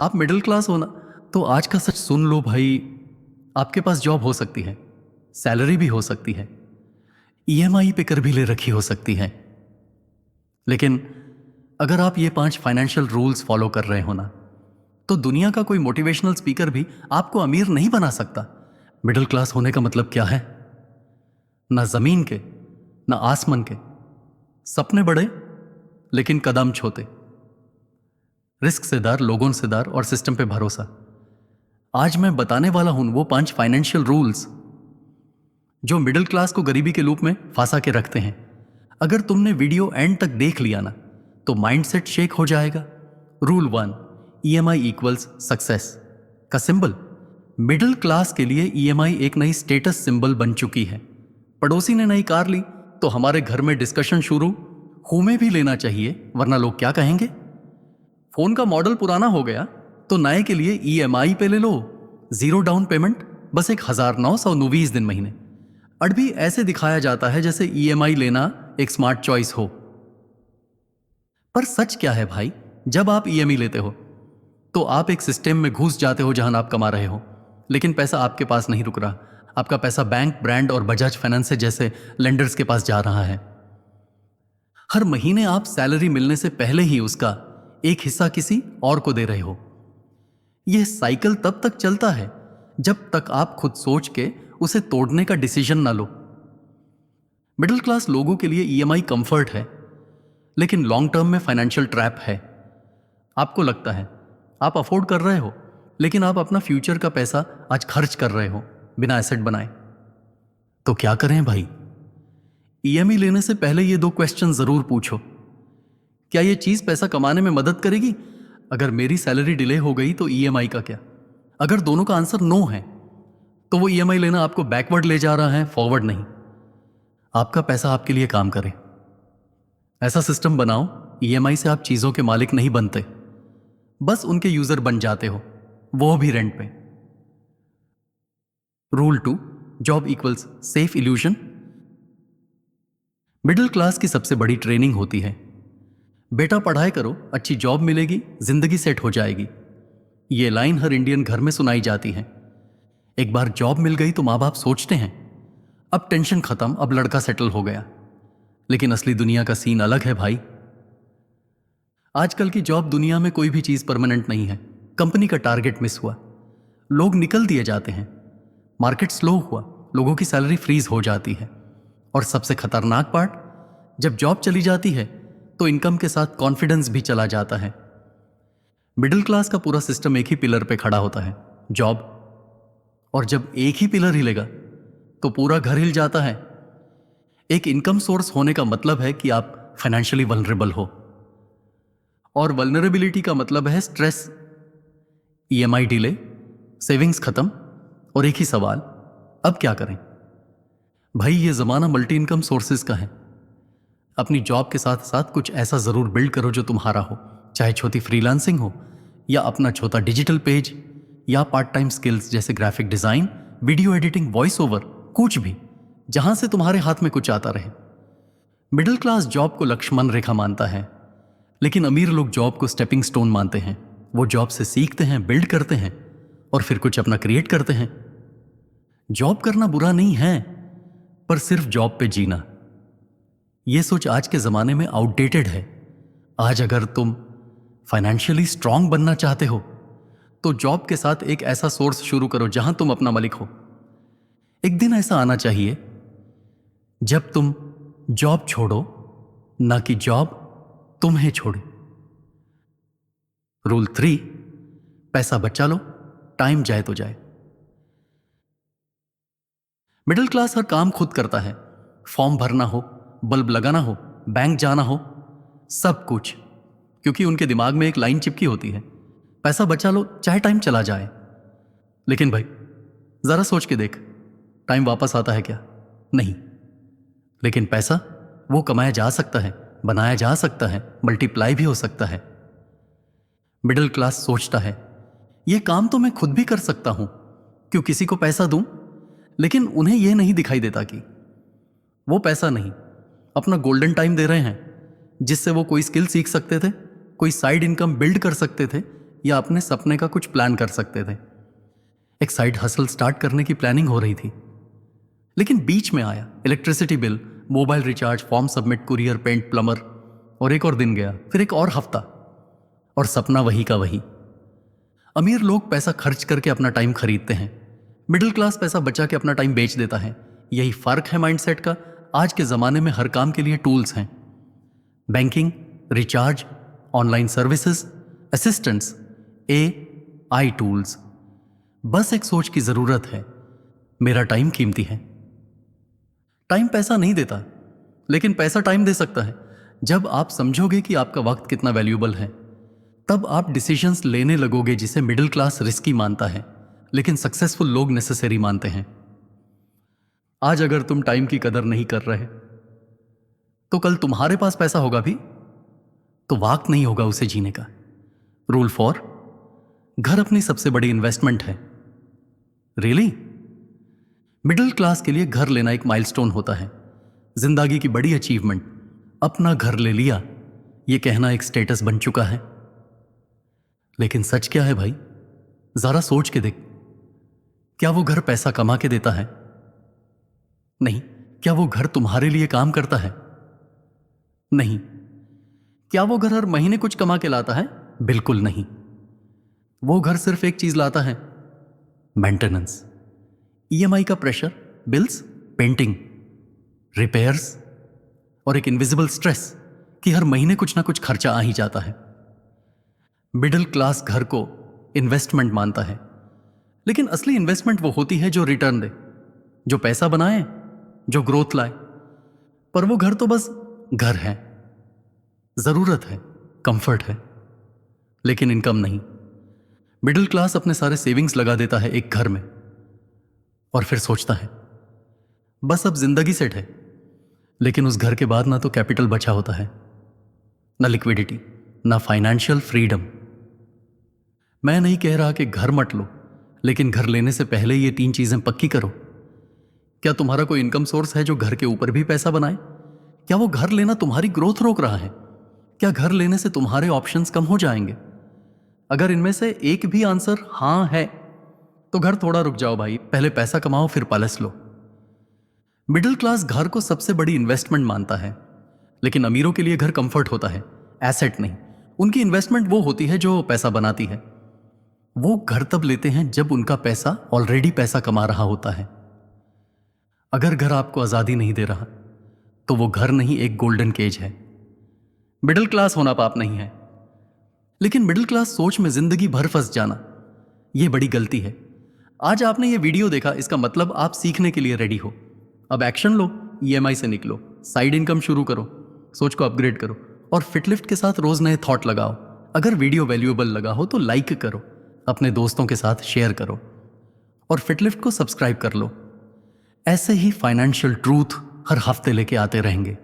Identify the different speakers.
Speaker 1: आप middle class हो ना, तो आज का सच सुन लो भाई। आपके पास जॉब हो सकती है, सैलरी भी हो सकती है, ईएमआई पे कर भी ले रखी हो सकती है, लेकिन अगर आप ये 5 फाइनेंशियल रूल्स फॉलो कर रहे हो ना, तो दुनिया का कोई मोटिवेशनल स्पीकर भी आपको अमीर नहीं बना सकता। मिडिल क्लास होने का मतलब क्या है? ना जमीन के, ना आसमान के, सपने बड़े लेकिन कदम छोटे, रिस्क से डर, लोगों से डर और सिस्टम पे भरोसा। आज मैं बताने वाला हूं वो 5 फाइनेंशियल रूल्स जो मिडिल क्लास को गरीबी के लूप में फंसा के रखते हैं। अगर तुमने वीडियो एंड तक देख लिया ना, तो माइंडसेट शेक हो जाएगा। रूल 1, ईएमआई इक्वल्स सक्सेस का सिंबल। मिडिल क्लास के लिए ईएमआई एक नई स्टेटस सिंबल बन चुकी है। पड़ोसी ने नई कार ली तो हमारे घर में डिस्कशन शुरू, हमें भी लेना चाहिए वरना लोग क्या कहेंगे। फोन का मॉडल पुराना हो गया तो नए के लिए ईएमआई पे ले लो, 0 डाउन पेमेंट, बस 1990 दिन महीने। और भी ऐसे दिखाया जाता है जैसे ईएमआई लेना एक स्मार्ट चॉइस हो। पर सच क्या है भाई? जब आप ईएमआई लेते हो तो आप एक सिस्टम में घुस जाते हो जहां आप कमा रहे हो, लेकिन पैसा आपके पास नहीं रुक रहा। आपका पैसा बैंक, ब्रांड और बजाज फाइनेंस जैसे लेंडर्स के पास जा रहा है। हर महीने आप सैलरी मिलने से पहले ही उसका एक हिस्सा किसी और को दे रहे हो। यह साइकिल तब तक चलता है जब तक आप खुद सोच के उसे तोड़ने का डिसीजन ना लो। मिडिल क्लास लोगों के लिए ईएमआई कंफर्ट है, लेकिन लॉन्ग टर्म में फाइनेंशियल ट्रैप है। आपको लगता है आप अफोर्ड कर रहे हो, लेकिन आप अपना फ्यूचर का पैसा आज खर्च कर रहे हो बिना एसेट बनाए। तो क्या करें भाई? ईएमआई लेने से पहले ये 2 क्वेश्चन जरूर पूछो। क्या ये चीज पैसा कमाने में मदद करेगी? अगर मेरी सैलरी डिले हो गई तो ईएमआई का क्या? अगर दोनों का आंसर नो है तो वो ईएमआई लेना आपको बैकवर्ड ले जा रहा है, फॉरवर्ड नहीं। आपका पैसा आपके लिए काम करे। ऐसा सिस्टम बनाओ, ईएमआई से आप चीजों के मालिक नहीं बनते, बस उनके यूजर बन जाते हो, वो भी रेंट पे। Rule 2, job equals safe illusion. Middle class की सबसे बड़ी ट्रेनिंग होती है, बेटा पढ़ाई करो, अच्छी जॉब मिलेगी, जिंदगी सेट हो जाएगी। ये लाइन हर इंडियन घर में सुनाई जाती है। एक बार जॉब मिल गई तो माँ बाप सोचते हैं अब टेंशन खत्म, अब लड़का सेटल हो गया। लेकिन असली दुनिया का सीन अलग है भाई। आजकल की जॉब दुनिया में कोई भी चीज परमानेंट नहीं है। कंपनी का टारगेट मिस हुआ, लोग निकल दिए जाते हैं। मार्केट स्लो हुआ, लोगों की सैलरी फ्रीज हो जाती है। और सबसे खतरनाक पार्ट, जब जॉब चली जाती है तो इनकम के साथ कॉन्फिडेंस भी चला जाता है। मिडिल क्लास का पूरा सिस्टम एक ही पिलर पे खड़ा होता है, जॉब। और जब एक ही पिलर हिलेगा तो पूरा घर हिल जाता है। एक इनकम सोर्स होने का मतलब है कि आप फाइनेंशियली वल्नरेबल हो, और वल्नरेबिलिटी का मतलब है स्ट्रेस, ईएमआई डिले, सेविंग्स खत्म, और एक ही सवाल, अब क्या करें? भाई ये जमाना मल्टी इनकम सोर्सेज का है। अपनी जॉब के साथ साथ कुछ ऐसा जरूर बिल्ड करो जो तुम्हारा हो, चाहे छोटी फ्रीलांसिंग हो या अपना छोटा डिजिटल पेज या पार्ट टाइम स्किल्स जैसे graphic design, video editing, voice over, कुछ भी जहां से तुम्हारे हाथ में कुछ आता रहे। मिडिल क्लास जॉब को लक्ष्मण रेखा मानता है, लेकिन अमीर लोग जॉब को स्टेपिंग स्टोन मानते हैं। वो जॉब से सीखते हैं, बिल्ड करते हैं और फिर कुछ अपना क्रिएट करते हैं। जॉब करना बुरा नहीं है, पर सिर्फ जॉब पे जीना, ये सोच आज के जमाने में आउटडेटेड है। आज अगर तुम फाइनेंशियली स्ट्रांग बनना चाहते हो तो जॉब के साथ एक ऐसा सोर्स शुरू करो जहां तुम अपना मालिक हो। एक दिन ऐसा आना चाहिए जब तुम जॉब छोड़ो, ना कि जॉब तुम्हें छोड़े। रूल 3, पैसा बचा लो, टाइम जाए तो जाए। मिडिल क्लास हर काम खुद करता है। फॉर्म भरना हो, बल्ब लगाना हो, बैंक जाना हो, सब कुछ, क्योंकि उनके दिमाग में एक लाइन चिपकी होती है, पैसा बचा लो चाहे टाइम चला जाए। लेकिन भाई जरा सोच के देख, टाइम वापस आता है क्या? नहीं। लेकिन पैसा वो कमाया जा सकता है, बनाया जा सकता है, मल्टीप्लाई भी हो सकता है। मिडिल क्लास सोचता है यह काम तो मैं खुद भी कर सकता हूं, क्यों किसी को पैसा दूं? लेकिन उन्हें यह नहीं दिखाई देता कि वो पैसा नहीं, अपना गोल्डन टाइम दे रहे हैं, जिससे वो कोई स्किल सीख सकते थे, कोई साइड इनकम बिल्ड कर सकते थे या अपने सपने का कुछ प्लान कर सकते थे। एक साइड हसल स्टार्ट करने की प्लानिंग हो रही थी, लेकिन बीच में आया electricity bill, mobile recharge, form submit, courier, paint, plumber, और एक और दिन गया, फिर एक और हफ्ता, और सपना वही का वही। अमीर लोग पैसा खर्च करके अपना टाइम खरीदते हैं, मिडिल क्लास पैसा बचा के अपना टाइम बेच देता है। यही फर्क है माइंडसेट का। आज के जमाने में हर काम के लिए टूल्स हैं, banking, recharge, online services, assistants, AI tools. बस एक सोच की जरूरत है, मेरा टाइम कीमती है। टाइम पैसा नहीं देता, लेकिन पैसा टाइम दे सकता है। जब आप समझोगे कि आपका वक्त कितना वैल्यूएबल है, तब आप डिसीजंस लेने लगोगे जिसे मिडिल क्लास रिस्की मानता है, लेकिन सक्सेसफुल लोग नेसेसरी मानते हैं। आज अगर तुम टाइम की कदर नहीं कर रहे, तो कल तुम्हारे पास पैसा होगा भी तो वक्त नहीं होगा उसे जीने का। रूल 4, घर अपनी सबसे बड़ी इन्वेस्टमेंट है। रियली? मिडिल क्लास के लिए घर लेना एक माइलस्टोन होता है, जिंदगी की बड़ी अचीवमेंट। अपना घर ले लिया, यह कहना एक स्टेटस बन चुका है। लेकिन सच क्या है भाई? जरा सोच के देख, क्या वो घर पैसा कमा के देता है? नहीं। क्या वो घर तुम्हारे लिए काम करता है? नहीं। क्या वो घर हर महीने कुछ कमा के लाता है? बिल्कुल नहीं। वो घर सिर्फ एक चीज लाता है, मेंटेनेंस, EMI का प्रेशर, बिल्स, पेंटिंग, रिपेयर्स, और एक इनविजिबल स्ट्रेस कि हर महीने कुछ ना कुछ खर्चा आ ही जाता है। मिडिल क्लास घर को इन्वेस्टमेंट मानता है, लेकिन असली इन्वेस्टमेंट वो होती है जो रिटर्न दे, जो पैसा बनाए, जो ग्रोथ लाए। पर वो घर तो बस घर है, जरूरत है, कंफर्ट है, लेकिन इनकम नहीं। मिडिल क्लास अपने सारे सेविंग्स लगा देता है एक घर में, और फिर सोचता है बस अब जिंदगी सेट है। लेकिन उस घर के बाद ना तो कैपिटल बचा होता है, ना लिक्विडिटी, ना फाइनेंशियल फ्रीडम। मैं नहीं कह रहा कि घर मत लो, लेकिन घर लेने से पहले ये 3 चीजें पक्की करो। क्या तुम्हारा कोई इनकम सोर्स है जो घर के ऊपर भी पैसा बनाए? क्या वो घर लेना तुम्हारी ग्रोथ रोक रहा है? क्या घर लेने से तुम्हारे ऑप्शंस कम हो जाएंगे? अगर इनमें से एक भी आंसर हां है, तो घर थोड़ा रुक जाओ भाई, पहले पैसा कमाओ फिर पलस लो। मिडिल क्लास घर को सबसे बड़ी इन्वेस्टमेंट मानता है, लेकिन अमीरों के लिए घर कंफर्ट होता है, एसेट नहीं। उनकी इन्वेस्टमेंट वो होती है जो पैसा बनाती है। वो घर तब लेते हैं जब उनका पैसा ऑलरेडी पैसा कमा रहा होता है। अगर घर आपको आजादी नहीं दे रहा, तो वो घर नहीं, एक गोल्डन केज है। मिडिल क्लास होना पाप नहीं है, लेकिन मिडिल क्लास सोच में जिंदगी भर फंस जाना, यह बड़ी गलती है। आज आपने ये वीडियो देखा, इसका मतलब आप सीखने के लिए रेडी हो। अब एक्शन लो, EMI से निकलो, साइड इनकम शुरू करो, सोच को अपग्रेड करो, और फिटलिफ्ट के साथ रोज नए थॉट लगाओ। अगर वीडियो वैल्यूएबल लगा हो तो लाइक करो, अपने दोस्तों के साथ शेयर करो, और फिटलिफ्ट को सब्सक्राइब कर लो। ऐसे ही फाइनेंशियल ट्रूथ हर हफ्ते लेके आते रहेंगे।